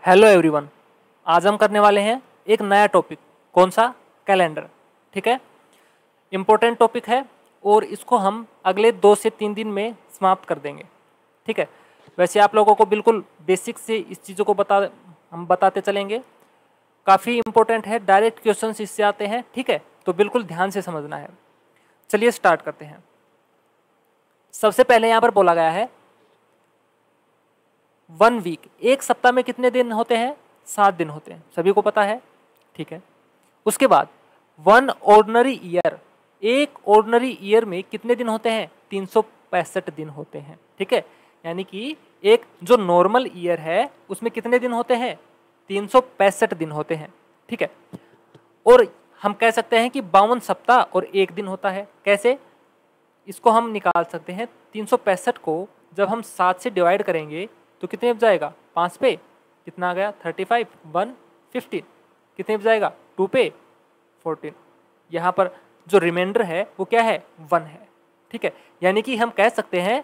Hello everyone. आज हम करने वाले हैं एक नया टॉपिक। कौन सा? कैलेंडर। ठीक है, इम्पोर्टेंट टॉपिक है और इसको हम अगले 2 से 3 दिन में समाप्त कर देंगे। ठीक है, वैसे आप लोगों को बिल्कुल बेसिक से इस चीज़ों को हम बताते चलेंगे। काफ़ी इम्पोर्टेंट है, डायरेक्ट क्वेश्चंस इससे आते हैं। ठीक है, तो बिल्कुल ध्यान से समझना है। चलिए स्टार्ट करते हैं। सबसे पहले यहाँ पर बोला गया है 1 वीक, एक सप्ताह में कितने दिन होते हैं? 7 दिन होते हैं, सभी को पता है। ठीक है, उसके बाद 1 ऑर्डिनरी ईयर, एक ऑर्डिनरी ईयर में कितने दिन होते हैं? 365 दिन होते हैं। ठीक है, यानी कि एक जो नॉर्मल ईयर है उसमें कितने दिन होते हैं? 365 दिन होते हैं। ठीक है, और हम कह सकते हैं कि 52 सप्ताह और एक दिन होता है। कैसे? इसको हम निकाल सकते हैं। 365 को जब हम 7 से डिवाइड करेंगे तो कितने बच जाएगा? 5 पे कितना आ गया? 35, 1 15, कितने बच जाएगा? 2 पे 14। यहाँ पर जो रिमाइंडर है वो क्या है? 1 है। ठीक है, यानी कि हम कह सकते हैं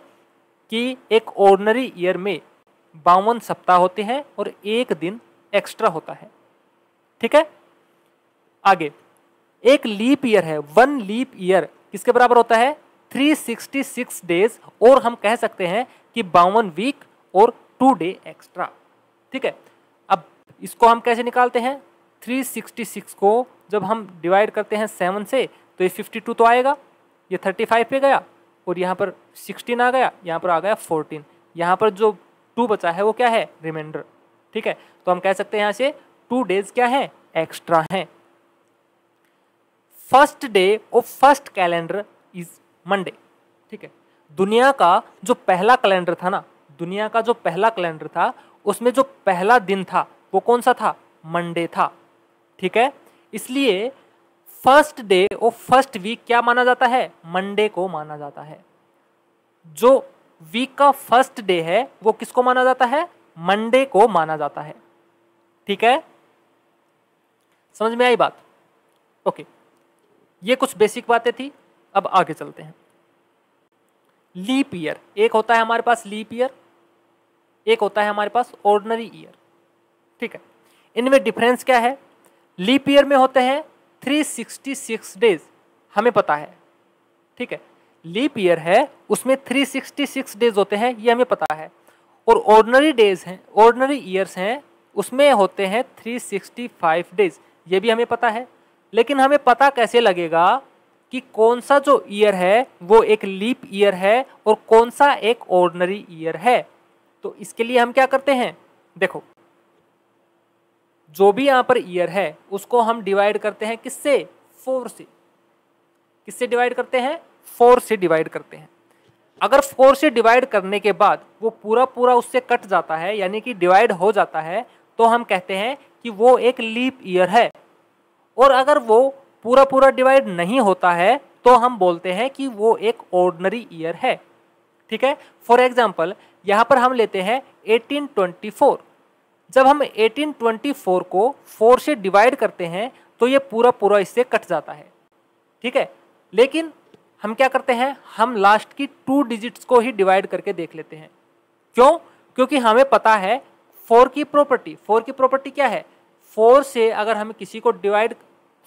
कि एक ऑर्डिनरी ईयर में 52 सप्ताह होते हैं और एक दिन एक्स्ट्रा होता है। ठीक है, आगे एक लीप ईयर है। 1 लीप ईयर किसके बराबर होता है? 366 डेज, और हम कह सकते हैं कि 52 वीक और 2 डे एक्स्ट्रा। ठीक है, अब इसको हम कैसे निकालते हैं? 366 को जब हम डिवाइड करते हैं 7 से तो ये 52 तो आएगा, ये 35 पे गया और यहाँ पर 16 आ गया, यहाँ पर आ गया 14। यहाँ पर जो 2 बचा है वो क्या है? रिमाइंडर। ठीक है, तो हम कह सकते हैं यहाँ से 2 डेज क्या है? एक्स्ट्रा हैं। First day of first calendar is Monday. ठीक है, दुनिया का जो पहला कैलेंडर था ना, दुनिया का जो पहला कैलेंडर था उसमें जो पहला दिन था वो कौन सा था? मंडे था। ठीक है, इसलिए first day of first week क्या माना जाता है? मंडे को माना जाता है। जो वीक का फर्स्ट डे है वो किसको माना जाता है? मंडे को माना जाता है। ठीक है, समझ में आई बात? ओके, ये कुछ बेसिक बातें थी। अब आगे चलते हैं। लीप ईयर, एक होता है हमारे पास लीप ईयर, एक होता है हमारे पास ऑर्डिनरी ईयर। ठीक है, इनमें डिफरेंस क्या है? लीप ईयर में होते हैं 366 डेज, हमें पता है। ठीक है, लीप ईयर है उसमें 366 डेज होते हैं, ये हमें पता है। और ऑर्डिनरी डेज हैं, ऑर्डिनरी ईयर्स हैं, उसमें होते हैं 365 डेज, ये भी हमें पता है। लेकिन हमें पता कैसे लगेगा कि कौन सा जो ईयर है वो एक लीप ईयर है और कौन सा एक ऑर्डिनरी ईयर है? तो इसके लिए हम क्या करते हैं? देखो, जो भी यहां पर ईयर है उसको हम डिवाइड करते हैं किससे? 4 से। किससे डिवाइड करते हैं? 4 से डिवाइड करते हैं। अगर 4 से डिवाइड करने के बाद वो पूरा पूरा उससे कट जाता है, यानी कि डिवाइड हो जाता है, तो हम कहते हैं कि वो एक लीप ईयर है। और अगर वो पूरा पूरा डिवाइड नहीं होता है तो हम बोलते हैं कि वो एक ऑर्डिनरी ईयर है। ठीक है, फॉर एग्जाम्पल यहां पर हम लेते हैं 1824। जब हम 1824 को 4 से डिवाइड करते हैं तो ये पूरा पूरा इससे कट जाता है। ठीक है, लेकिन हम क्या करते हैं? हम लास्ट की 2 डिजिट्स को ही डिवाइड करके देख लेते हैं। क्यों? क्योंकि हमें पता है 4 की प्रॉपर्टी। 4 की प्रॉपर्टी क्या है? 4 से अगर हमें किसी को डिवाइड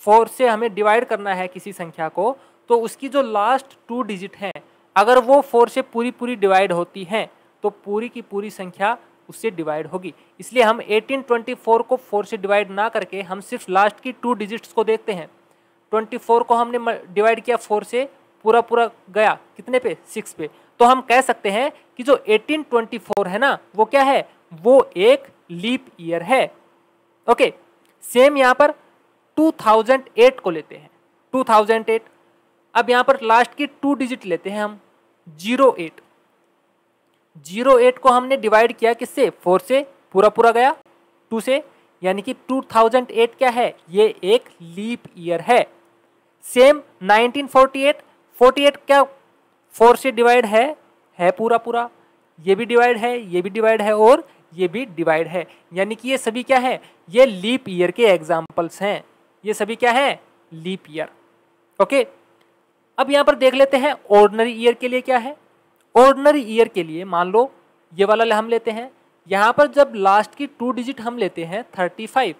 4 से हमें डिवाइड करना है किसी संख्या को, तो उसकी जो लास्ट 2 डिजिट हैं अगर वो 4 से पूरी पूरी डिवाइड होती हैं तो पूरी की पूरी संख्या उससे डिवाइड होगी। इसलिए हम 1824 को 4 से डिवाइड ना करके हम सिर्फ लास्ट की 2 डिजिट्स को देखते हैं। 24 को हमने डिवाइड किया 4 से, पूरा पूरा गया कितने पे? 6 पे। तो हम कह सकते हैं कि जो 1824 है ना वो क्या है? वो एक लीप ईयर है। ओके, सेम यहाँ पर 2008 को लेते हैं। 2008, अब यहाँ पर लास्ट की 2 डिजिट लेते हैं हम 08। 08 को हमने डिवाइड किया किससे? 4 से, पूरा पूरा गया 2 से, यानी कि 2008 क्या है? ये एक लीप ईयर है। सेम 1948, 48 क्या 4 से डिवाइड है पूरा पूरा, ये भी डिवाइड है, ये भी डिवाइड है और ये भी डिवाइड है, यानी कि ये सभी क्या है? ये लीप ईयर के एग्जाम्पल्स हैं। ये सभी क्या है? Leap year. ओके, अब यहां पर देख लेते हैं ऑर्डिनरी ईयर के लिए क्या है। ऑर्डिनरी ईयर के लिए मान लो ये वाला हम लेते हैं यहाँ पर जब लास्ट की 2 डिजिट हम लेते हैं 35,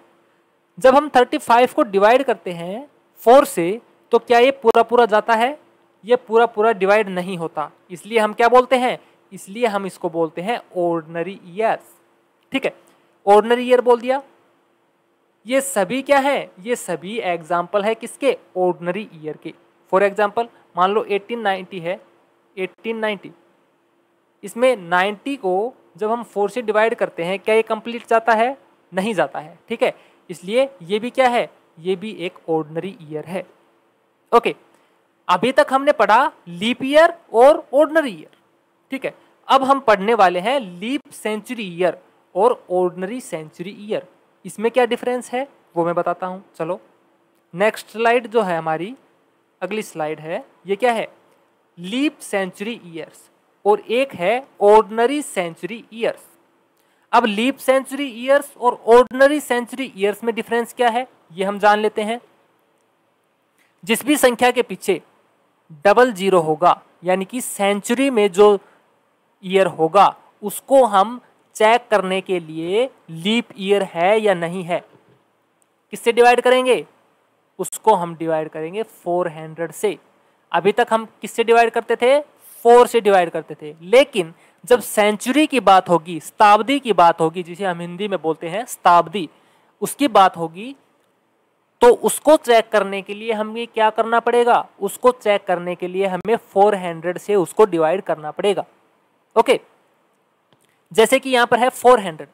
जब हम 35 को डिवाइड करते हैं 4 से, तो क्या ये पूरा पूरा जाता है? ये पूरा पूरा डिवाइड नहीं होता, इसलिए हम क्या बोलते हैं? इसलिए हम इसको बोलते हैं ऑर्डिनरी ईयर्स। ठीक है, ऑर्डिनरी ईयर बोल दिया। ये सभी क्या है? ये सभी एग्जाम्पल है किसके? ऑर्डिनरी ईयर के। फॉर एग्जाम्पल मान लो 1890 है, 1890, इसमें 90 को जब हम 4 से डिवाइड करते हैं, क्या ये कंप्लीट जाता है? नहीं जाता है। ठीक है, इसलिए ये भी क्या है? ये भी एक ऑर्डिनरी ईयर है। ओके, अभी तक हमने पढ़ा लीप ईयर और ऑर्डिनरी ईयर। ठीक है, अब हम पढ़ने वाले हैं लीप सेंचुरी ईयर और ऑर्डिनरी सेंचुरी ईयर। इसमें क्या डिफरेंस है वो मैं बताता हूं। चलो नेक्स्ट स्लाइड जो है हमारी, अगली स्लाइड है, ये क्या है? लीप सेंचुरी ईयर्स और एक है ऑर्डिनरी सेंचुरी ईयर्स। अब लीप सेंचुरी ईयर्स और ऑर्डिनरी सेंचुरी ईयर्स में डिफरेंस क्या है ये हम जान लेते हैं। जिस भी संख्या के पीछे डबल जीरो होगा, यानी कि सेंचुरी में जो ईयर होगा, उसको हम चेक करने के लिए लीप ईयर है या नहीं है, किससे डिवाइड करेंगे? उसको हम डिवाइड करेंगे 400 से। अभी तक हम किससे डिवाइड करते थे? 4 से डिवाइड करते थे। लेकिन जब सेंचुरी की बात होगी, शताब्दी की बात होगी, जिसे हम हिंदी में बोलते हैं शताब्दी, उसकी बात होगी, तो उसको चेक करने के लिए हमें क्या करना पड़ेगा? उसको चेक करने के लिए हमें 400 से उसको डिवाइड करना पड़ेगा। ओके, जैसे कि यहां पर है 400,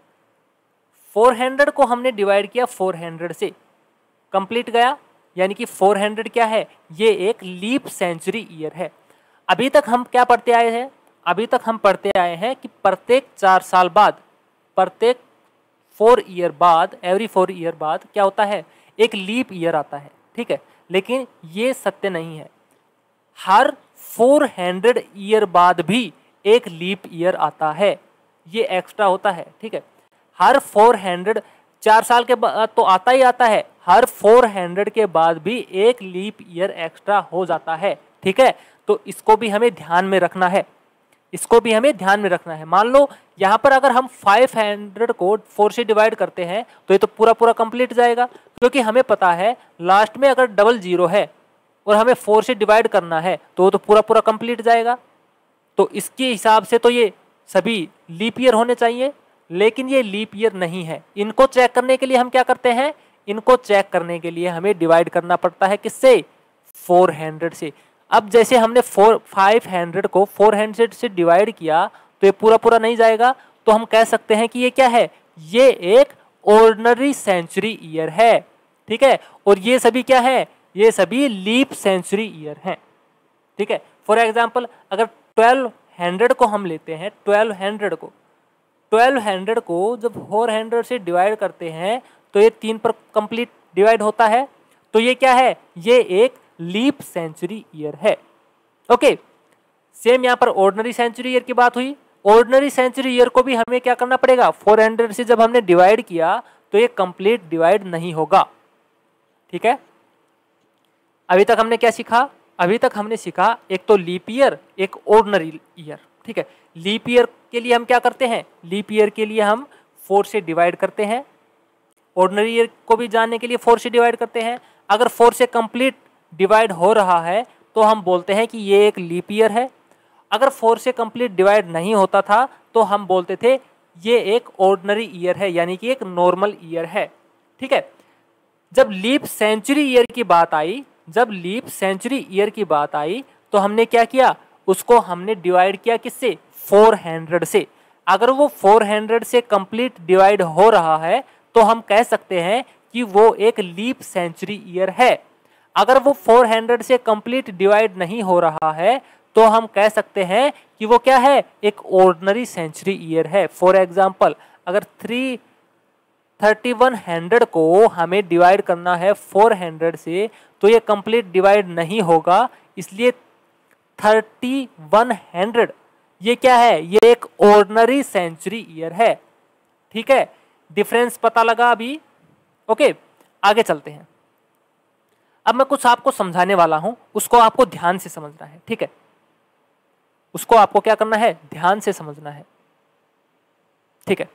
400 को हमने डिवाइड किया 400 से, कंप्लीट गया, यानी कि 400 क्या है? ये एक लीप सेंचुरी ईयर है। अभी तक हम क्या पढ़ते आए हैं? अभी तक हम पढ़ते आए हैं कि प्रत्येक 4 साल बाद, प्रत्येक 4 ईयर बाद, एवरी 4 ईयर बाद क्या होता है? एक लीप ईयर आता है। ठीक है, लेकिन ये सत्य नहीं है। हर 400 ईयर बाद भी एक लीप ईयर आता है, ये एक्स्ट्रा होता है। ठीक है, हर 400, 4 साल के बाद तो आता ही आता है, हर 400 के बाद भी एक लीप ईयर एक्स्ट्रा हो जाता है। ठीक है, तो इसको भी हमें ध्यान में रखना है, इसको भी हमें ध्यान में रखना है। मान लो यहाँ पर अगर हम 500 को 4 से डिवाइड करते हैं तो ये तो पूरा पूरा कंप्लीट जाएगा, क्योंकि हमें पता है लास्ट में अगर डबल जीरो है और हमें 4 से डिवाइड करना है तो वो तो पूरा पूरा कंप्लीट जाएगा। तो इसके हिसाब से तो ये सभी लीप ईयर होने चाहिए, लेकिन ये लीप ईयर नहीं है। इनको चेक करने के लिए हम क्या करते हैं? इनको चेक करने के लिए हमें डिवाइड करना पड़ता है किससे? 400 से। अब जैसे हमने 500 को 400 से डिवाइड किया तो ये पूरा पूरा नहीं जाएगा, तो हम कह सकते हैं कि ये क्या है? ये एक ऑर्डिनरी सेंचुरी ईयर है। ठीक है, और ये सभी क्या है? ये सभी लीप सेंचुरी ईयर हैं। ठीक है, फॉर एग्जाम्पल अगर 1200 को हम लेते हैं, 1200 को जब 400 से डिवाइड करते हैं तो ये 3 पर कंप्लीट डिवाइड होता है, तो ये क्या है? ये एक लीप सेंचुरी ईयर है। ओके, सेम यहाँ पर ऑर्डिनरी सेंचुरी ईयर की बात हुई। ऑर्डिनरी सेंचुरी ईयर को भी हमें क्या करना पड़ेगा? 400 से जब हमने डिवाइड किया तो ये कंप्लीट डिवाइड नहीं होगा। ठीक है, अभी तक हमने क्या सीखा? अभी तक हमने सीखा एक तो लीप ईयर, एक ऑर्डिनरी ईयर। ठीक है, लीप ईयर के लिए हम क्या करते हैं? लीप ईयर के लिए हम 4 से डिवाइड करते हैं, ऑर्डिनरी ईयर को भी जानने के लिए 4 से डिवाइड करते हैं। अगर 4 से कंप्लीट डिवाइड हो रहा है तो हम बोलते हैं कि ये एक लीप ईयर है। अगर 4 से कंप्लीट डिवाइड नहीं होता था तो हम बोलते थे ये एक ऑर्डिनरी ईयर है, यानी कि एक नॉर्मल ईयर है। ठीक है, जब लीप सेंचुरी ईयर की बात आई, जब लीप सेंचुरी ईयर की बात आई तो हमने क्या किया? उसको हमने डिवाइड किया किससे? 400 से। अगर वो 400 से कंप्लीट डिवाइड हो रहा है तो हम कह सकते हैं कि वो एक लीप सेंचुरी ईयर है। अगर वो 400 से कंप्लीट डिवाइड नहीं हो रहा है तो हम कह सकते हैं कि वो क्या है? एक ऑर्डिनरी सेंचुरी ईयर है। फॉर एग्जाम्पल अगर 3100 को हमें डिवाइड करना है 400 से तो ये कंप्लीट डिवाइड नहीं होगा, इसलिए 3100 ये क्या है? ये एक ऑर्डिनरी सेंचुरी ईयर है। ठीक है, डिफरेंस पता लगा अभी? ओके, आगे चलते हैं। अब मैं कुछ आपको समझाने वाला हूं, उसको आपको ध्यान से समझना है। ठीक है, उसको आपको क्या करना है? ध्यान से समझना है। ठीक है,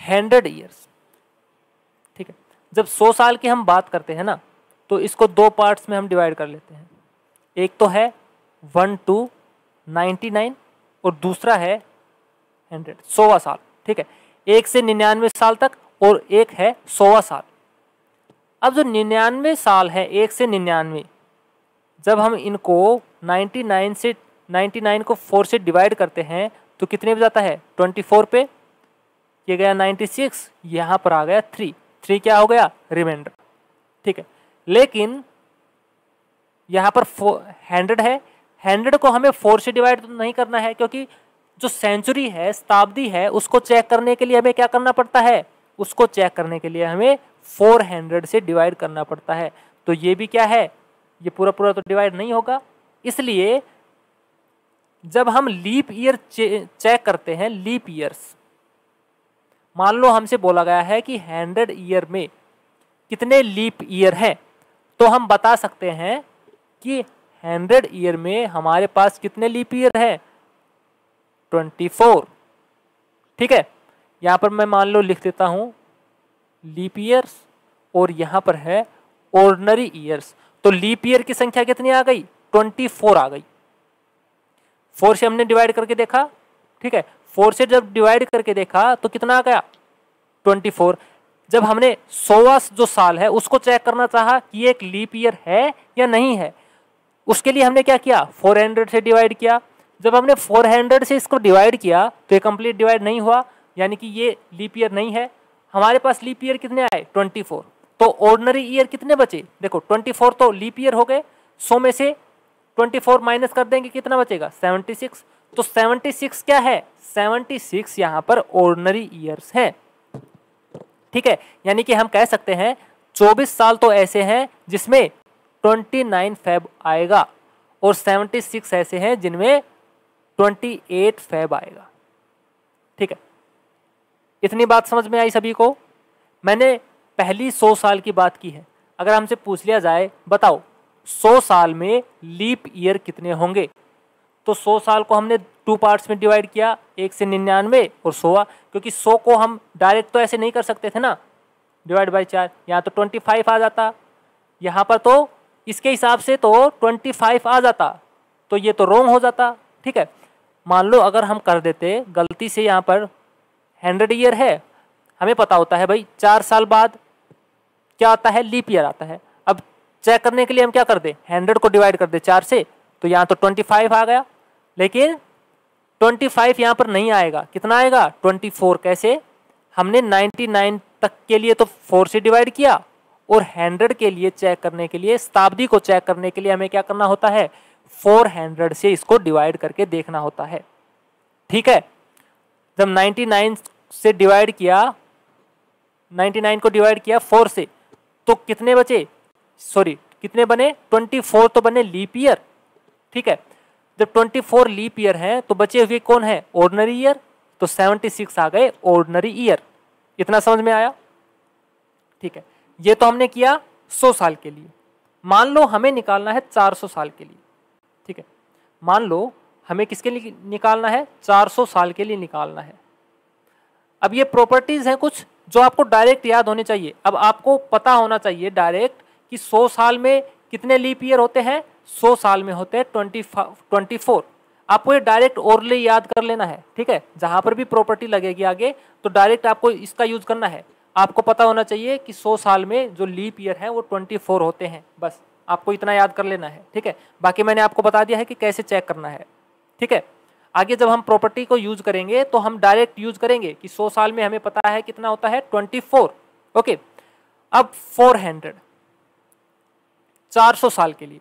100 ईयर्स। ठीक है, जब 100 साल की हम बात करते हैं ना, तो इसको दो पार्ट्स में हम डिवाइड कर लेते हैं। एक तो है 1 to 99 और दूसरा है 100, 100वां साल। ठीक है, 1 से 99 साल तक और एक है 100वां साल। अब जो 99 साल है, 1 से 99, जब हम इनको 99 को 4 से डिवाइड करते हैं तो कितने पे जाता है? 24 पे। ये गया 96, यहाँ पर आ गया 3 क्या हो गया? रिमाइंडर। ठीक है, लेकिन यहाँ पर 100 है, 100 को हमें 4 से डिवाइड तो नहीं करना है, क्योंकि जो सेंचुरी है, शताब्दी है, उसको चेक करने के लिए हमें क्या करना पड़ता है? उसको चेक करने के लिए हमें 400 से डिवाइड करना पड़ता है। तो ये भी क्या है? ये पूरा पूरा तो डिवाइड नहीं होगा। इसलिए जब हम लीप ईयर चेक करते हैं, लीप ईयर्स, मान लो हमसे बोला गया है कि 100 ईयर में कितने लीप ईयर हैं, तो हम बता सकते हैं कि 100 ईयर में हमारे पास कितने लीप ईयर है? 24। ठीक है, यहाँ पर मैं मान लो लिख देता हूँ लीप ईयर्स और यहाँ पर है ऑर्डिनरी ईयर्स। तो लीप ईयर की संख्या कितनी आ गई? 24 आ गई। 4 से हमने डिवाइड करके देखा। ठीक है, 4 से जब डिवाइड करके देखा तो कितना आ गया? 24। जब हमने 100वां जो साल है उसको चेक करना चाहा कि ये एक लीप ईयर है या नहीं है, उसके लिए हमने क्या किया? 400 से डिवाइड किया। जब हमने 400 से इसको डिवाइड किया तो ये कंप्लीट डिवाइड नहीं हुआ, यानी कि ये लीप ईयर नहीं है। हमारे पास लीप ईयर कितने आए? 24। तो ऑर्डिनरी ईयर कितने बचे? देखो 24 तो लीप ईयर हो गए, 100 में से 24 माइनस कर देंगे, कितना बचेगा? 76। तो 76 क्या है? 76 यहाँ पर ऑर्डिनरी ईयर्स है। ठीक है, यानी कि हम कह सकते हैं 24 साल तो ऐसे हैं जिसमें 29 फेब आएगा और 76 ऐसे हैं जिनमें 28 फेब आएगा। ठीक है, इतनी बात समझ में आई सभी को? मैंने पहली 100 साल की बात की है। अगर हमसे पूछ लिया जाए बताओ 100 साल में लीप ईयर कितने होंगे, तो 100 साल को हमने 2 पार्ट्स में डिवाइड किया, 1 से 99 और 100, क्योंकि 100 को हम डायरेक्ट तो ऐसे नहीं कर सकते थे ना, डिवाइड बाई 4, यहाँ तो 25 आ जाता, यहाँ पर तो इसके हिसाब से तो 25 आ जाता, तो ये तो रॉन्ग हो जाता। ठीक है, मान लो अगर हम कर देते गलती से, यहाँ पर 100 ईयर है, हमें पता होता है भाई 4 साल बाद क्या आता है? लीप ईयर आता है। अब चेक करने के लिए हम क्या कर दे? 100 को डिवाइड कर दे 4 से, तो यहाँ तो 25 आ गया, लेकिन 25 यहाँ पर नहीं आएगा। कितना आएगा? 24। कैसे? हमने 99 तक के लिए तो 4 से डिवाइड किया, और 100 के लिए चेक करने के लिए, शताब्दी को चेक करने के लिए हमें क्या करना होता है? 400 से इसको डिवाइड करके देखना होता है। ठीक है, जब 99 से डिवाइड किया, 99 को डिवाइड किया 4 से, तो कितने बचे? सॉरी, कितने बने? 24 तो बने लीप ईयर। ठीक है, जब 24 लीप ईयर है तो बचे हुए कौन है? Ordinary year. तो 76 आ गए ऑर्डिनरी ईयर। इतना समझ में आया? ठीक है, ये तो हमने किया 100 साल के लिए। मान लो हमें निकालना है 400 साल के लिए। ठीक है, मान लो हमें किसके लिए निकालना है? 400 साल के लिए निकालना है। अब ये प्रॉपर्टीज हैं कुछ जो आपको डायरेक्ट याद होने चाहिए। अब आपको पता होना चाहिए डायरेक्ट कि 100 साल में कितने लीप ईयर होते हैं? 100 साल में होते हैं 24। आपको ये डायरेक्ट ओरली याद कर लेना है। ठीक है, जहां पर भी प्रॉपर्टी लगेगी आगे तो डायरेक्ट आपको इसका यूज करना है। आपको पता होना चाहिए कि 100 साल में जो लीप ईयर है वो 24 होते हैं, बस आपको इतना याद कर लेना है। ठीक है, बाकी मैंने आपको बता दिया है कि कैसे चेक करना है। ठीक है, आगे जब हम प्रॉपर्टी को यूज करेंगे तो हम डायरेक्ट यूज करेंगे कि 100 साल में हमें पता है कितना होता है? 24। ओके, अब 400, 400 साल के लिए,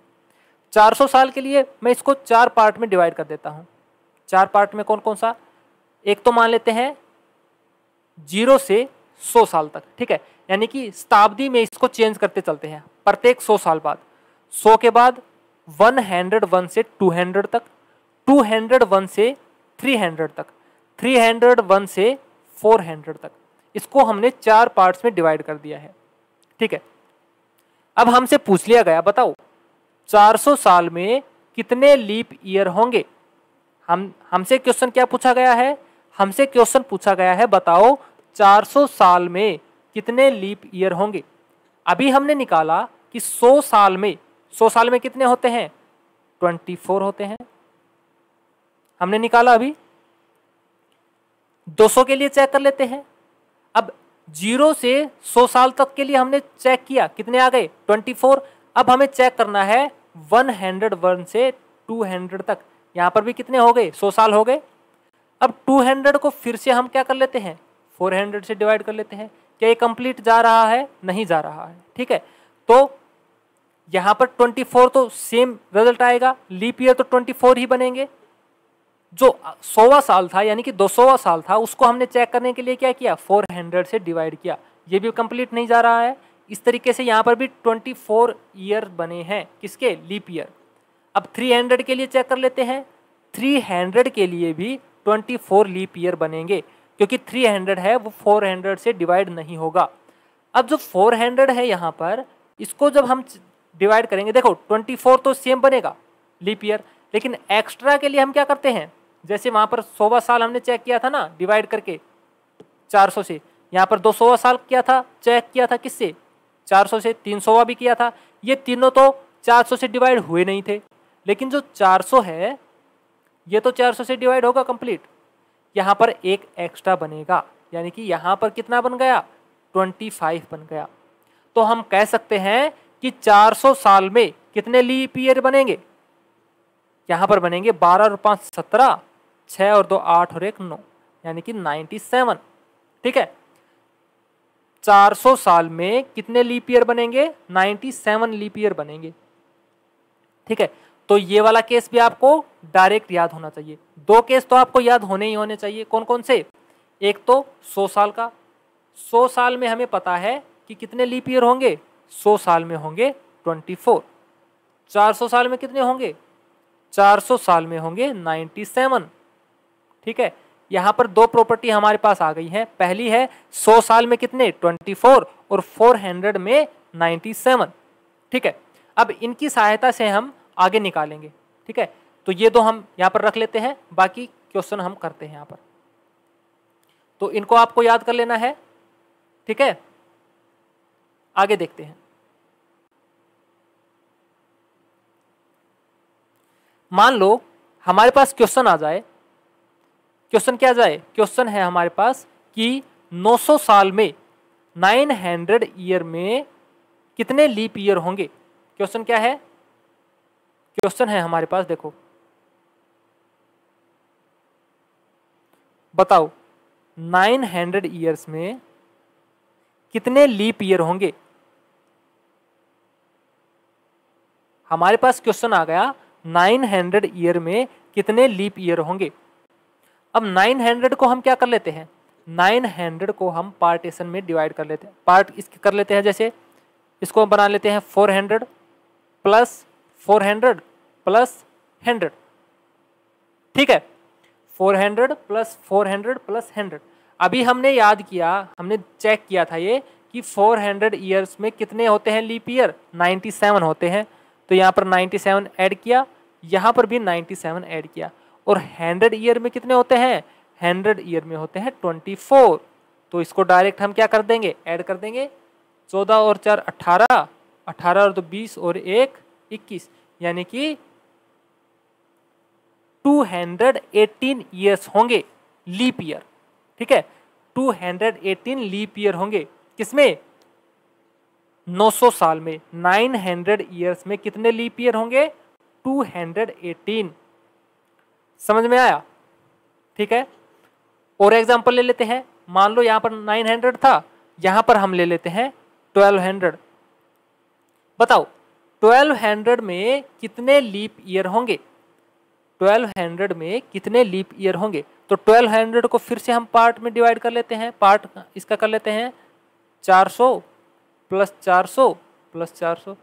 400 साल के लिए मैं इसको 4 पार्ट में डिवाइड कर देता हूं। 4 पार्ट में कौन कौन सा? एक तो मान लेते हैं 0 से 100 साल तक। ठीक है, यानी कि शताब्दी में इसको चेंज करते चलते हैं प्रत्येक 100 साल बाद। 100 के बाद 101 से 200 तक, 201 से 300 तक, 301 से 400 तक। इसको हमने 4 पार्ट्स में डिवाइड कर दिया है। ठीक है, अब हमसे पूछ लिया गया बताओ 400 साल में कितने लीप ईयर होंगे। हमसे क्वेश्चन क्या पूछा गया है? हमसे क्वेश्चन पूछा गया है बताओ 400 साल में कितने लीप ईयर होंगे। अभी हमने निकाला कि 100 साल में कितने होते हैं, 24 होते हैं, हमने निकाला। अभी 200 के लिए चेक कर लेते हैं। अब 0 से 100 साल तक के लिए हमने चेक किया, कितने आ गए, 24। अब हमें चेक करना है 101 से 200 तक, यहां पर भी कितने हो गए, 100 साल हो गए। अब 200 को फिर से हम क्या कर लेते हैं, 400 से डिवाइड कर लेते हैं। क्या ये कंप्लीट जा रहा है, नहीं जा रहा है, ठीक है। तो यहां पर 24 तो सेम रिजल्ट आएगा, लीप ईयर तो 24 ही बनेंगे। जो 100वां साल था यानी कि 200वां साल था, उसको हमने चेक करने के लिए क्या किया, 400 से डिवाइड किया, ये भी कंप्लीट नहीं जा रहा है। इस तरीके से यहाँ पर भी 24 ईयर बने हैं, किसके, लीप ईयर। अब 300 के लिए चेक कर लेते हैं, 300 के लिए भी 24 लीप ईयर बनेंगे, क्योंकि 300 है वो 400 से डिवाइड नहीं होगा। अब जो 400 है यहाँ पर, इसको जब हम डिवाइड करेंगे, देखो 24 तो सेम बनेगा लीप ईयर, लेकिन एक्स्ट्रा के लिए हम क्या करते हैं, जैसे वहाँ पर 100वां साल हमने चेक किया था ना डिवाइड करके 400 से, यहाँ पर 200वां साल किया था, चेक किया था किससे, 400 से, 300वां भी किया था। ये तीनों तो 400 से डिवाइड हुए नहीं थे, लेकिन जो 400 है ये तो 400 से डिवाइड होगा कंप्लीट। यहाँ पर एक एक्स्ट्रा बनेगा, यानी कि यहाँ पर कितना बन गया, 25 बन गया। तो हम कह सकते हैं कि 400 साल में कितने लीप ईयर बनेंगे, यहाँ पर बनेंगे 12 और 5 17, 6 और 2 8 और 1 9, यानी कि 97, ठीक है। 400 साल में कितने लीप ईयर बनेंगे, 97 लीप ईयर बनेंगे, ठीक है। तो ये वाला केस भी आपको डायरेक्ट याद होना चाहिए। 2 केस तो आपको याद होने ही होने चाहिए, कौन कौन से, एक तो 100 साल का, 100 साल में हमें पता है कि कितने लीप ईयर होंगे, 100 साल में होंगे 24। 400 साल में कितने होंगे, 400 साल में होंगे 97, ठीक है। यहाँ पर 2 प्रॉपर्टी हमारे पास आ गई हैं। पहली है 100 साल में कितने, 24, और 400 में 97, ठीक है। अब इनकी सहायता से हम आगे निकालेंगे, ठीक है। तो ये 2 हम यहाँ पर रख लेते हैं, बाकी क्वेश्चन हम करते हैं यहाँ पर। तो इनको आपको याद कर लेना है, ठीक है। आगे देखते हैं। मान लो हमारे पास क्वेश्चन आ जाए, क्वेश्चन क्या जाए, क्वेश्चन है हमारे पास कि 900 साल में 900 ईयर में कितने लीप ईयर होंगे। क्वेश्चन क्या है, क्वेश्चन है हमारे पास, देखो बताओ 900 ईयर्स में कितने लीप ईयर होंगे। हमारे पास क्वेश्चन आ गया 900 ईयर में कितने लीप ईयर होंगे। अब 900 को हम क्या कर लेते हैं, 900 को हम पार्टीशन में डिवाइड कर लेते हैं, पार्ट इसके कर लेते हैं। जैसे इसको हम बना लेते हैं 400 प्लस 400 प्लस 100, ठीक है। 400 प्लस 400 प्लस 100। अभी हमने याद किया, हमने चेक किया था ये कि 400 ईयर्स में कितने होते हैं लीप ईयर, 97 होते हैं। तो यहाँ पर 97 ऐड किया, यहाँ पर भी 97 ऐड किया। और 100 ईयर में कितने होते हैं, 100 ईयर में होते हैं 24। तो इसको डायरेक्ट हम क्या कर देंगे, ऐड कर देंगे। 14 और 4 18, 18 और 2 20 और 1 21, यानी कि 218 ईयर्स होंगे लीप ईयर, ठीक है। 218 लीप ईयर होंगे किसमें, 900 साल में। 900 ईयर्स में कितने लीप ईयर होंगे, 218। समझ में आया, ठीक है। और एग्जांपल ले लेते हैं। मान लो यहाँ पर 900 था, यहाँ पर हम ले लेते हैं 1200। बताओ 1200 में कितने लीप ईयर होंगे, 1200 में कितने लीप ईयर होंगे। तो 1200 को फिर से हम पार्ट में डिवाइड कर लेते हैं, पार्ट इसका कर लेते हैं 400 प्लस 400 प्लस 400,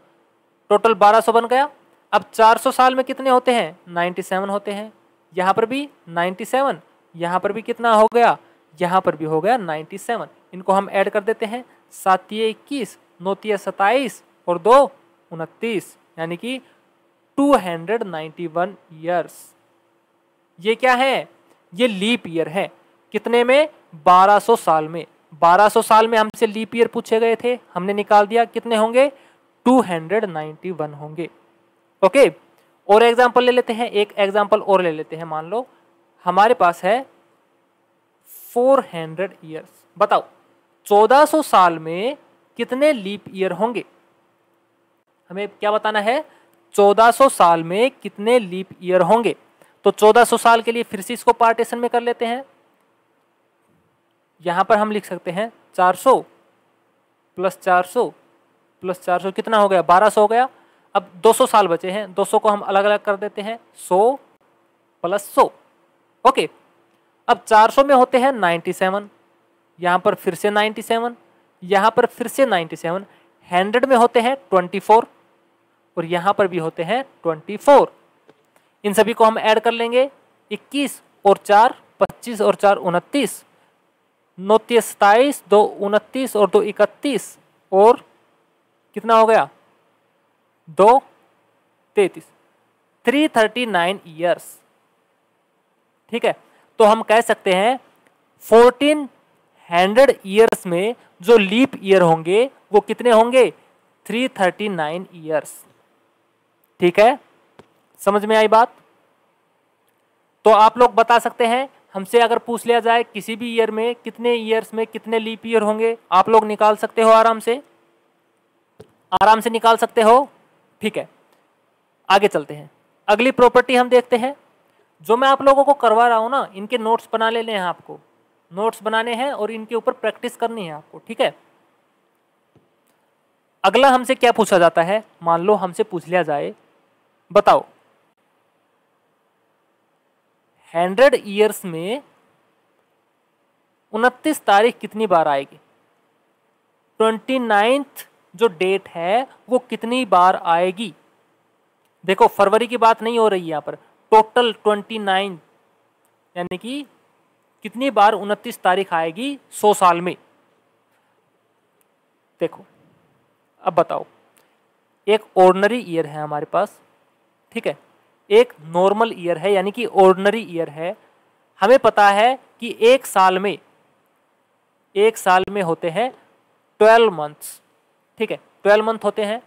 टोटल 1200 बन गया। अब 400 साल में कितने होते हैं, 97 होते हैं। यहाँ पर भी 97, यहाँ पर भी कितना हो गया, यहाँ पर भी हो गया 97। इनको हम ऐड कर देते हैं, 7 21, 9 27 और 2 29, यानी कि 291 ईयर्स। ये क्या है, ये लीप ईयर है। कितने में, 1200 साल में। 1200 साल में हमसे लीप ईयर पूछे गए थे, हमने निकाल दिया, कितने होंगे 291 होंगे। ओके, और एग्जांपल ले लेते हैं, एक एग्जांपल और ले लेते हैं। मान लो हमारे पास है 400 ईयर्स, बताओ 1400 साल में कितने लीप ईयर होंगे। हमें क्या बताना है, 1400 साल में कितने लीप ईयर होंगे। तो 1400 साल के लिए फिर से इसको पार्टीशन में कर लेते हैं। यहां पर हम लिख सकते हैं 400 प्लस 400 प्लस 400 कितना हो गया, 1200 हो गया। अब 200 साल बचे हैं, 200 को हम अलग अलग कर देते हैं, 100 प्लस 100। ओके, अब 400 में होते हैं 97, यहां पर फिर से 97, यहां पर फिर से 97, 100 में होते हैं 24 और यहां पर भी होते हैं 24। इन सभी को हम ऐड कर लेंगे, 21 और 4 25 और 4 29, 9 27, 2 29 और 2 31 और कितना हो गया 2 33, 339 ईयर्स। ठीक है, तो हम कह सकते हैं 1400 ईयर्स में जो लीप ईयर होंगे वो कितने होंगे, 339 ईयर्स। ठीक है, समझ में आई बात। तो आप लोग बता सकते हैं, हमसे अगर पूछ लिया जाए किसी भी ईयर में कितने ईयर्स में कितने लीप ईयर होंगे, आप लोग निकाल सकते हो, आराम से निकाल सकते हो। ठीक है, आगे चलते हैं, अगली प्रॉपर्टी हम देखते हैं। जो मैं आप लोगों को करवा रहा हूं ना, इनके नोट्स बना लेने हैं, आपको नोट्स बनाने हैं और इनके ऊपर प्रैक्टिस करनी है आपको। ठीक है, अगला हमसे क्या पूछा जाता है, मान लो हमसे पूछ लिया जाए, बताओ 100 ईयर्स में 29 तारीख कितनी बार आएगी, 29th जो डेट है वो कितनी बार आएगी। देखो फरवरी की बात नहीं हो रही यहाँ पर, टोटल 29, यानी कि कितनी बार 29 तारीख आएगी 100 साल में। देखो अब बताओ, एक ऑर्डिनरी ईयर है हमारे पास, ठीक है, एक नॉर्मल ईयर है यानी कि ऑर्डिनरी ईयर है। हमें पता है कि एक साल में होते हैं 12 मंथ्स, ठीक है, 12 मंथ होते हैं।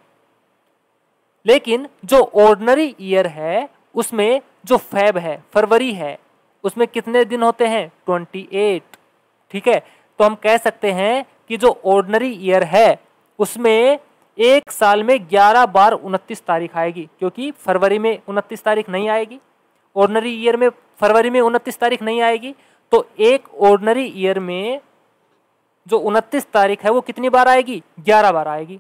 लेकिन जो ऑर्डिनरी ईयर है उसमें जो फेब है, फरवरी है, उसमें कितने दिन होते हैं 28। ठीक है, तो हम कह सकते हैं कि जो ऑर्डिनरी ईयर है उसमें एक साल में 11 बार 29 तारीख आएगी, क्योंकि फरवरी में 29 तारीख नहीं आएगी, ऑर्डिनरी ईयर में फरवरी में 29 तारीख नहीं आएगी। तो एक ऑर्डिनरी ईयर में जो 29 तारीख है वो कितनी बार आएगी, 11 बार आएगी।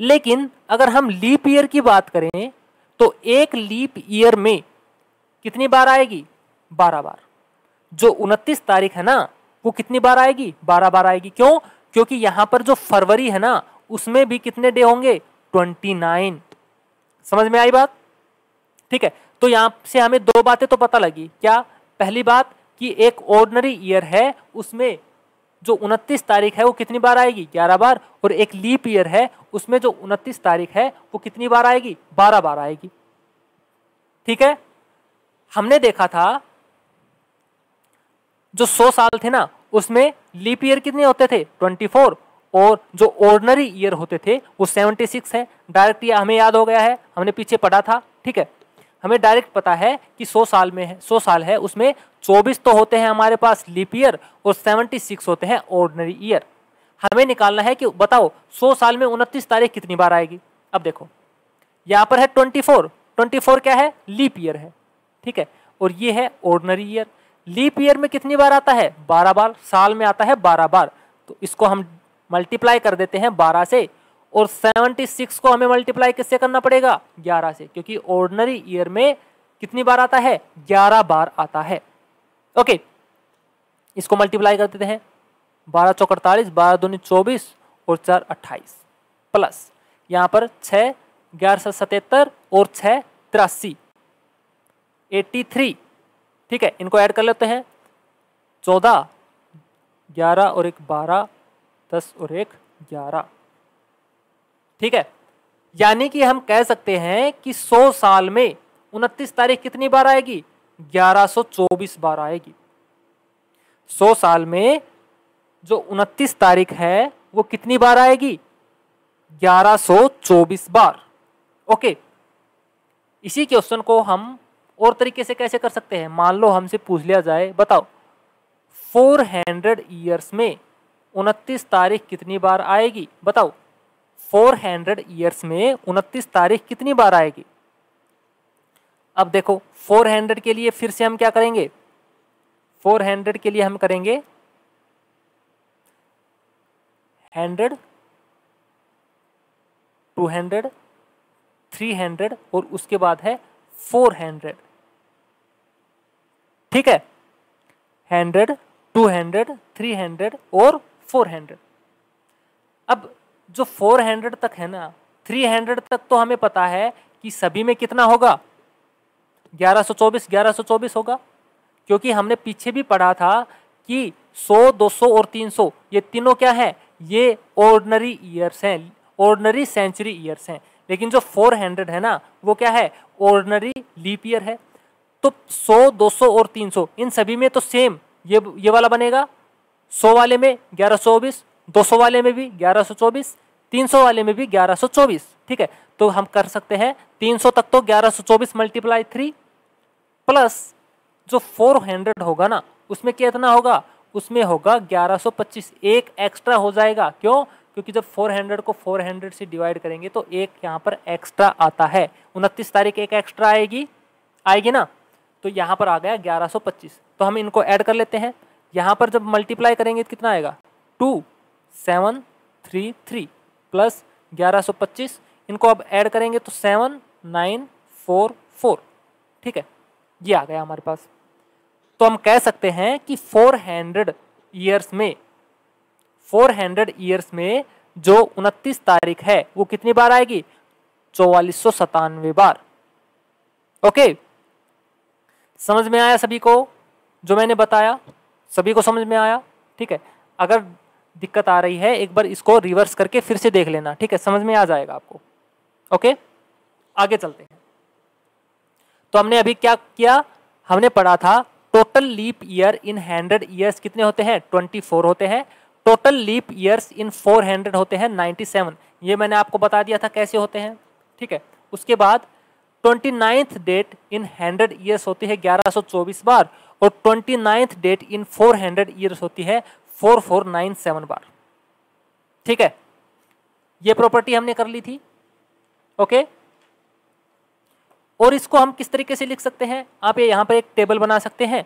लेकिन अगर हम लीप ईयर की बात करें तो एक लीप ईयर में कितनी बार आएगी, 12 बार। जो 29 तारीख है ना वो कितनी बार आएगी, 12 बार आएगी। क्यों, क्योंकि यहां पर जो फरवरी है ना उसमें भी कितने डे होंगे, 29। समझ में आई बात। ठीक है, तो यहां से हमें दो बातें तो पता लगी। क्या, पहली बात कि एक ऑर्डिनरी ईयर है उसमें जो 29 तारीख है वो कितनी बार आएगी, 11 बार, और एक लीप ईयर है उसमें जो 29 तारीख है वो कितनी बार आएगी, 12 बार आएगी। ठीक है, हमने देखा था जो 100 साल थे ना उसमें लीप ईयर कितने होते थे, 24, और जो ऑर्डिनरी ईयर होते थे वो 76 है। डायरेक्ट ये हमें याद हो गया है, हमने पीछे पढ़ा था। ठीक है, हमें डायरेक्ट पता है कि 100 साल में है, 100 साल है उसमें 24 तो होते हैं हमारे पास लीप ईयर और 76 होते हैं ऑर्डिनरी ईयर। हमें निकालना है कि बताओ 100 साल में 29 तारीख कितनी बार आएगी। अब देखो यहाँ पर है 24 क्या है, लीप ईयर है। ठीक है, और ये है ऑर्डिनरी ईयर। लीप ईयर में कितनी बार आता है, 12 बार, साल में आता है 12 बार। तो इसको हम मल्टीप्लाई कर देते हैं 12 से, और 76 को हमें मल्टीप्लाई किससे करना पड़ेगा, 11 से, क्योंकि ऑर्डिनरी ईयर में कितनी बार आता है, 11 बार आता है। ओके, इसको मल्टीप्लाई कर देते हैं, 12 चौक 48, 12 दूनी 24 और 4 28, प्लस यहाँ पर 6 11 77 और 6 83, 83। ठीक है, इनको ऐड कर लेते हैं, 14 11 और 1 12, 10 और 1 11। ठीक है, यानी कि हम कह सकते हैं कि 100 साल में 29 तारीख कितनी बार आएगी, 1124 बार आएगी। 100 साल में जो 29 तारीख है वो कितनी बार आएगी? 1124 बार। ओके, इसी क्वेश्चन को हम और तरीके से कैसे कर सकते हैं? मान लो हमसे पूछ लिया जाए, बताओ 400 ईयर्स में 29 तारीख कितनी बार आएगी? बताओ 400 ईयर्स में 29 तारीख कितनी बार आएगी? अब देखो 400 के लिए फिर से हम क्या करेंगे? 400 के लिए हम करेंगे 100, 200, 300 और उसके बाद है 400। ठीक है, 100, 200, 300 और 400। अब जो 400 तक है ना, 300 तक तो हमें पता है कि सभी में कितना होगा? 1124, 1124 होगा, क्योंकि हमने पीछे भी पढ़ा था कि 100, 200 और 300 ये तीनों क्या है? ये ऑर्डिनरी ईयर्स हैं, ऑर्डिनरी सेंचुरी ईयर्स हैं। लेकिन जो 400 है ना, वो क्या है? ऑर्डिनरी लीप ईयर है। तो 100, 200 और 300 इन सभी में तो सेम ये वाला बनेगा। 100 वाले में 1124, 200 वाले में भी 1124, 300 वाले में भी 1124। ठीक है, तो हम कर सकते हैं 300 तक तो 1124 × 3 प्लस जो 400 होगा ना, उसमें कितना होगा? उसमें होगा 1125, एक एक्स्ट्रा हो जाएगा। क्यों? क्योंकि जब 400 को 400 से डिवाइड करेंगे तो एक यहाँ पर एक्स्ट्रा आता है। 29 तारीख एक एक्स्ट्रा आएगी ना, तो यहाँ पर आ गया 1125। तो हम इनको ऐड कर लेते हैं। यहाँ पर जब मल्टीप्लाई करेंगे तो कितना आएगा? 2733 प्लस 1125, इनको अब ऐड करेंगे तो 7944। ठीक है, ये आ गया हमारे पास। तो हम कह सकते हैं कि 400 ईयर्स में जो 29 तारीख है वो कितनी बार आएगी? 4497 बार। ओके, समझ में आया सभी को? जो मैंने बताया सभी को समझ में आया? ठीक है, अगर दिक्कत आ रही है एक बार इसको रिवर्स करके फिर से देख लेना। ठीक है, समझ में आ जाएगा आपको। ओके, आगे चलते हैं। तो हमने अभी क्या किया? हमने पढ़ा था total leap year in 100 years कितने होते हैं? 24 होते हैं। टोटल लीप ईयर्स इन 400 होते हैं 97। ये मैंने आपको बता दिया था कैसे होते हैं। ठीक है, उसके बाद 29th डेट इन 100 ईयर्स होती है 1124 बार और 29th डेट इन 400 ईयर्स होती है 4497 बार। ठीक है, ये प्रॉपर्टी हमने कर ली थी। ओके, और इसको हम किस तरीके से लिख सकते हैं? आप ये यहाँ पर एक टेबल बना सकते हैं,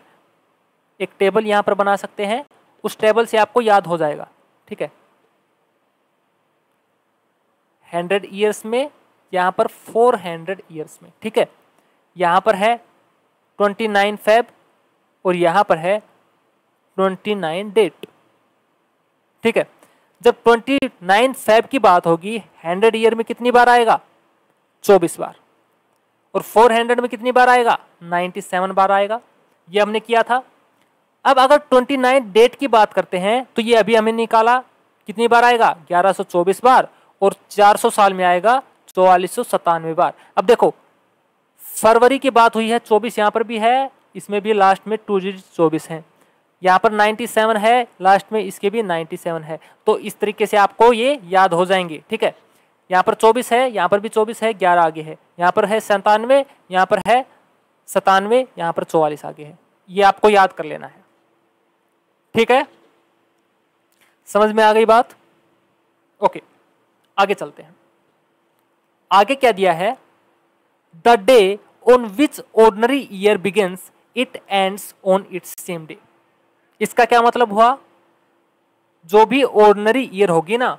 एक टेबल यहाँ पर बना सकते हैं, उस टेबल से आपको याद हो जाएगा। ठीक है, 100 ईयर्स में, यहाँ पर 400 ईयर्स में। ठीक है, यहाँ पर है 29 फेब और यहाँ पर है 29 डेट। ठीक है, जब 29 फेब की बात होगी 100 ईयर में कितनी बार आएगा? 24 बार। और 400 में कितनी बार आएगा? 97 बार आएगा। ये हमने किया था। अब अगर 29 डेट की बात करते हैं तो ये अभी हमें निकाला, कितनी बार आएगा? 1124 बार और 400 साल में आएगा 4497 बार। अब देखो फरवरी की बात हुई है, 24 यहाँ पर भी है, इसमें भी लास्ट में 2 डिजिट 24 है। यहाँ पर 97 है लास्ट में, इसके भी 97 है। तो इस तरीके से आपको ये याद हो जाएंगे। ठीक है, यहाँ पर 24 है, यहाँ पर भी 24 है, 11 आगे है, यहाँ पर है 97, यहाँ पर है 97, यहाँ पर 44 आगे है। ये आपको याद कर लेना है। ठीक है, समझ में आ गई बात? ओके, आगे चलते हैं। आगे क्या दिया है? The day on which ordinary year begins it ends on it's same day. इसका क्या मतलब हुआ? जो भी ऑर्डिनरी ईयर होगी ना,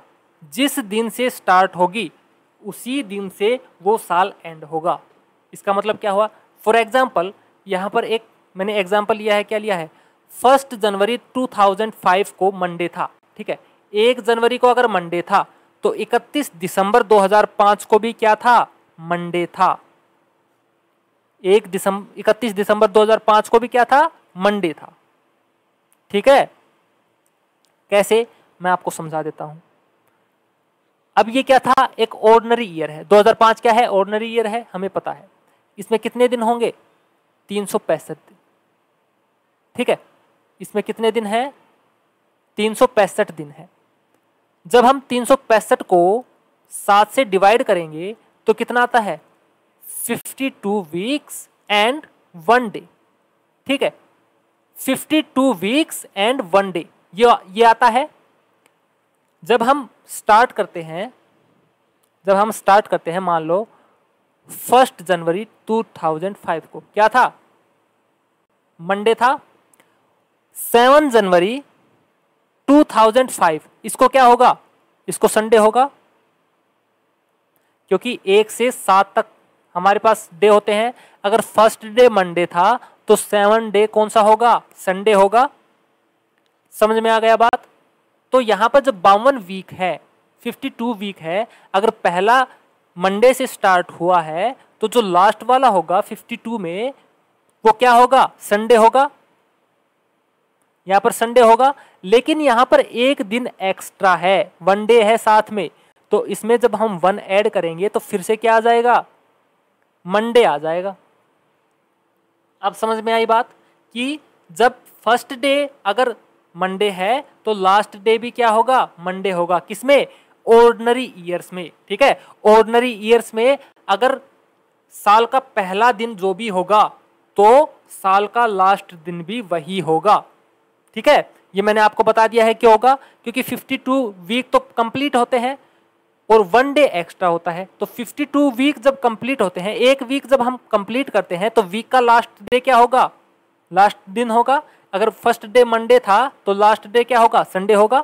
जिस दिन से स्टार्ट होगी उसी दिन से वो साल एंड होगा। इसका मतलब क्या हुआ? फॉर एग्जाम्पल यहाँ पर एक मैंने एग्जाम्पल लिया है। क्या लिया है? 1 जनवरी 2005 को मंडे था। ठीक है, 1 जनवरी को अगर मंडे था तो 31 दिसंबर 2005 को भी क्या था? मंडे था। 31 दिसंबर 2005 को भी क्या था? मंडे था। ठीक है, कैसे? मैं आपको समझा देता हूं। अब ये क्या था? एक ऑर्डिनरी ईयर है। 2005 क्या है? ऑर्डिनरी ईयर है, हमें पता है। इसमें कितने दिन होंगे? 365 दिन। ठीक है, इसमें कितने दिन है? 365 दिन है। जब हम 365 को 7 से डिवाइड करेंगे तो कितना आता है? 52 वीक्स एंड 1 डे। ठीक है, 52 वीक्स एंड 1 डे ये आता है। जब हम स्टार्ट करते हैं मान लो 1 जनवरी 2005 को, क्या था? मंडे था। 7 जनवरी 2005 इसको क्या होगा? इसको संडे होगा, क्योंकि 1 से 7 तक हमारे पास डे होते हैं। अगर फर्स्ट डे मंडे था तो 7 डे कौन सा होगा? संडे होगा। समझ में आ गया बात? तो यहां पर जब 52 वीक है, 52 वीक है, अगर पहला मंडे से स्टार्ट हुआ है तो जो लास्ट वाला होगा 52 में वो क्या होगा? संडे होगा। यहां पर संडे होगा, लेकिन यहां पर एक दिन एक्स्ट्रा है, 1 डे है साथ में, तो इसमें जब हम 1 ऐड करेंगे तो फिर से क्या आ जाएगा? मंडे आ जाएगा। अब समझ में आई बात कि जब फर्स्ट डे अगर मंडे है तो लास्ट डे भी क्या होगा? मंडे होगा। किसमें? ऑर्डिनरी ईयर्स में। ठीक है, ऑर्डिनरी ईयर्स में अगर साल का पहला दिन जो भी होगा तो साल का लास्ट दिन भी वही होगा। ठीक है, ये मैंने आपको बता दिया है क्यों होगा, क्योंकि 52 वीक तो कंप्लीट होते हैं और 1 डे एक्स्ट्रा होता है। तो 52 वीक जब कंप्लीट होते हैं, एक वीक जब हम कंप्लीट करते हैं तो वीक का लास्ट डे क्या होगा? लास्ट दिन होगा। अगर फर्स्ट डे मंडे था तो लास्ट डे क्या होगा? संडे होगा।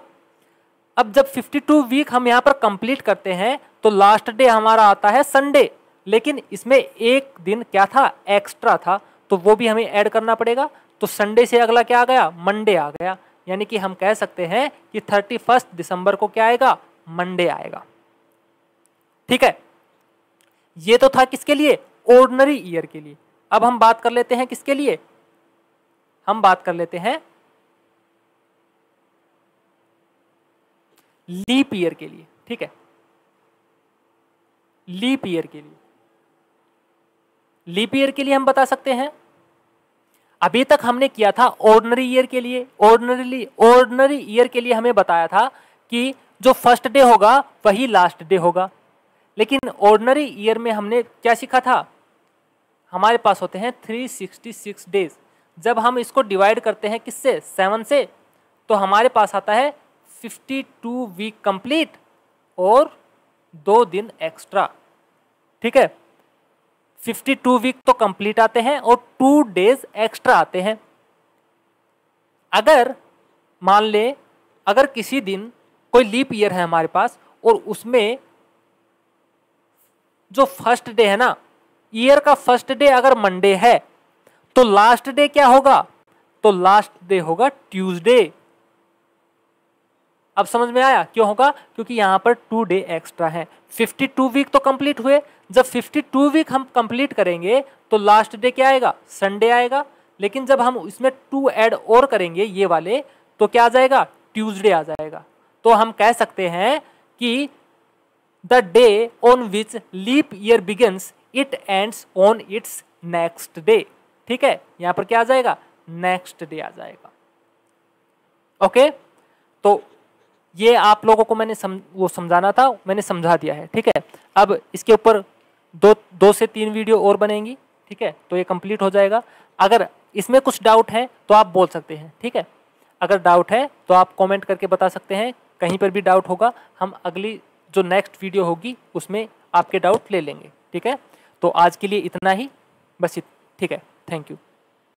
अब जब 52 वीक हम यहाँ पर कंप्लीट करते हैं तो लास्ट डे हमारा आता है संडे, लेकिन इसमें एक दिन क्या था? एक्स्ट्रा था, तो वो भी हमें ऐड करना पड़ेगा। तो संडे से अगला क्या आ गया? मंडे आ गया। यानी कि हम कह सकते हैं कि 31 दिसंबर को क्या आएगा? मंडे आएगा। ठीक है, ये तो था किसके लिए? ऑर्डिनरी ईयर के लिए। अब हम बात कर लेते हैं किसके लिए? हम बात कर लेते हैं लीप ईयर के लिए। ठीक है, लीप ईयर के लिए, लीप ईयर के लिए हम बता सकते हैं, अभी तक हमने किया था ऑर्डिनरी ईयर के लिए। ऑर्डिनरी ईयर के लिए हमें बताया था कि जो फर्स्ट डे होगा वही लास्ट डे होगा, लेकिन ऑर्डिनरी ईयर में हमने क्या सीखा था? हमारे पास होते हैं 366 डेज। जब हम इसको डिवाइड करते हैं किससे? 7 से, तो हमारे पास आता है 52 वीक कंप्लीट और 2 दिन एक्स्ट्रा। ठीक है, 52 वीक तो कंप्लीट आते हैं और 2 डेज एक्स्ट्रा आते हैं। अगर मान ले अगर किसी दिन कोई लीप ईयर है हमारे पास और उसमें जो फर्स्ट डे है ना, ईयर का फर्स्ट डे अगर मंडे है तो लास्ट डे क्या होगा? तो लास्ट डे होगा ट्यूसडे। अब समझ में आया क्यों होगा? क्योंकि यहां पर 2 डे एक्स्ट्रा है। 52 वीक तो कंप्लीट हुए, जब 52 वीक हम कंप्लीट करेंगे तो लास्ट डे क्या आएगा? संडे आएगा। लेकिन जब हम इसमें 2 ऐड और करेंगे ये वाले, तो क्या आ जाएगा? ट्यूसडे आ जाएगा। तो हम कह सकते हैं कि the day on which leap year begins it ends on its next day. ठीक है, यहां पर क्या आ जाएगा? नेक्स्ट डे आ जाएगा। ओके, तो ये आप लोगों को मैंने वो समझाना था, मैंने समझा दिया है। ठीक है, अब इसके ऊपर 2 से 3 वीडियो और बनेंगी। ठीक है, तो ये कंप्लीट हो जाएगा। अगर इसमें कुछ डाउट है तो आप बोल सकते हैं। ठीक है, अगर डाउट है तो आप कमेंट करके बता सकते हैं। कहीं पर भी डाउट होगा हम अगली जो नेक्स्ट वीडियो होगी उसमें आपके डाउट ले लेंगे। ठीक है, तो आज के लिए इतना ही बस। ठीक है, थैंक यू।